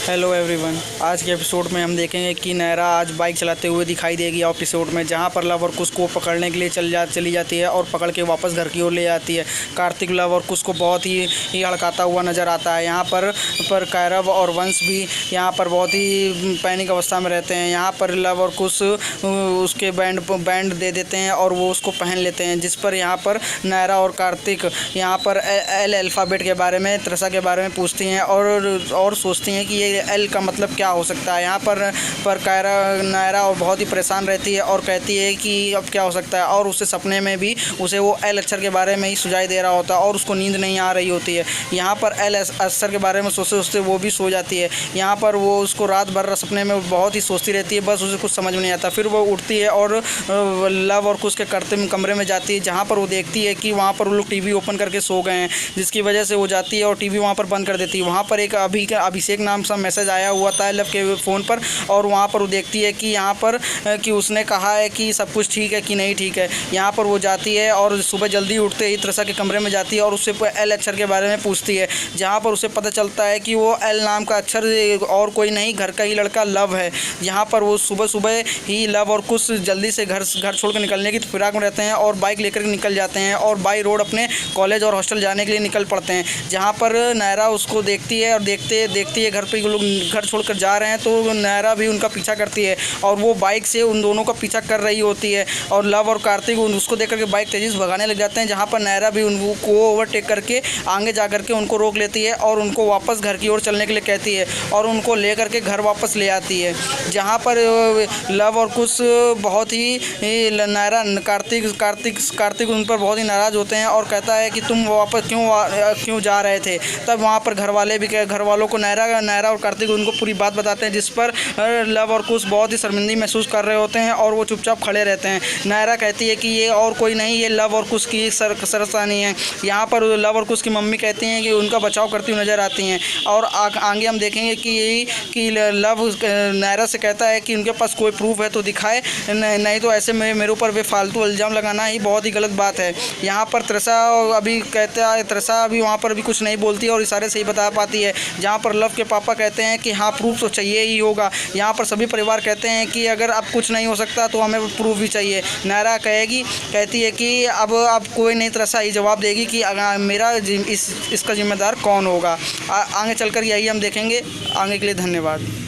Hello everyone. आज के episode में हम देखेंगे कि नायरा आज बाइक चलाते हुए दिखाई देगी एपिसोड में, जहां पर लव और कुश को पकड़ने के लिए चली जाती है और पकड़ के वापस घर की ओर ले जाती है। कार्तिक लव और कुश को बहुत ही हड़काता हुआ नज़र आता है। यहाँ पर कैरव और वंश भी यहाँ पर बहुत ही पैनिक अवस्था में रहते हैं। यहाँ पर लव और कुश उसके बैंड दे देते हैं और वो उसको पहन लेते हैं, जिस पर यहाँ पर नायरा और कार्तिक यहाँ पर एल अल्फ़ाबेट के बारे में, त्रिशा के बारे में पूछती हैं और सोचती हैं कि ये एल का मतलब क्या हो सकता है। यहाँ पर नायरा और बहुत ही परेशान रहती है और कहती है कि अब क्या हो सकता है, और उससे सपने में भी उसे वो एल अक्षर के बारे में ही सुझाई दे रहा होता है और उसको नींद नहीं आ रही होती है। यहाँ पर एल अक्षर के बारे में सोचते सोचते वो भी सो जाती है। यहाँ पर वो उसको रात भर सपने में बहुत ही सोचती रहती है, बस उसे कुछ समझ में नहीं आता। फिर वो उठती है और लव और कुश के कमरे में जाती है, जहाँ पर वो देखती है कि वहाँ पर वो लोग टीवी ओपन करके सो गए हैं, जिसकी वजह से वो जाती है और टीवी वहाँ पर बंद कर देती है। वहाँ पर एक अभिषेक नाम सा मैसेज आया हुआ था लव के फ़ोन पर, और वहाँ पर वो देखती है कि यहाँ पर कि उसने कहा है कि सब कुछ ठीक है कि नहीं ठीक है। यहाँ पर वो जाती है और सुबह जल्दी उठते ही त्रिशा के कमरे में जाती है और उससे एल अक्षर के बारे में पूछती है, जहाँ पर उसे पता चलता है कि वो एल नाम का अक्षर और कोई नहीं, घर का ही लड़का लव है। यहाँ पर वो सुबह सुबह ही लव और कुछ जल्दी से घर छोड़कर निकलने की फिराक में रहते हैं और बाइक लेकर निकल जाते हैं और बाई रोड अपने कॉलेज और हॉस्टल जाने के लिए निकल पड़ते हैं। जहाँ पर नायरा उसको देखती है और देखती है घर पे लोग घर छोड़कर जा रहे हैं, तो नायरा भी उनका पीछा करती है और वो बाइक से उन दोनों का पीछा कर रही होती है और लव और कार्तिक उसको देख करके बाइक तेज़ी से भगाने लग जाते हैं। जहाँ पर नायरा भी उनको ओवरटेक करके आगे जा करके उनको रोक लेती है और उनको वापस घर की ओर चलने के लिए कहती है और उनको ले करके घर वापस ले आती है। जहाँ पर लव और कुछ बहुत ही नायरा कार्तिक उन पर बहुत ही नाराज़ होते हैं और कहता है कि तुम वापस क्यों जा रहे थे। तब वहाँ पर घर वालों को नायरा और कार्तिक उनको पूरी बात बताते हैं, जिस पर लव और कुश बहुत ही शर्मिंदगी महसूस कर रहे होते हैं और वो चुपचाप खड़े रहते हैं। नायरा कहती है कि ये और कोई नहीं, ये लव और कुश की सरसानी है। यहाँ पर लव और कुश की मम्मी कहती हैं कि उनका बचाव करती हुई नज़र आती हैं और आगे हम देखेंगे कि लव नायरा से कहता है कि उनके पास कोई प्रूफ है तो दिखाए, नहीं तो ऐसे मेरे ऊपर बेफालतू इल्ज़ाम लगाना ही बहुत ही गलत बात है। यहाँ पर त्रिशा अभी वहाँ पर भी कुछ नहीं बोलती और इशारे से ही बता पाती है। जहाँ पर लव के पापा कहते हैं कि हाँ प्रूफ तो चाहिए ही होगा। यहाँ पर सभी परिवार कहते हैं कि अगर अब कुछ नहीं हो सकता तो हमें प्रूफ भी चाहिए। नायरा कहती है कि अब कोई नहीं, त्रिशा ही जवाब देगी कि मेरा इसका जिम्मेदार कौन होगा। आगे चलकर यही हम देखेंगे। आगे के लिए धन्यवाद।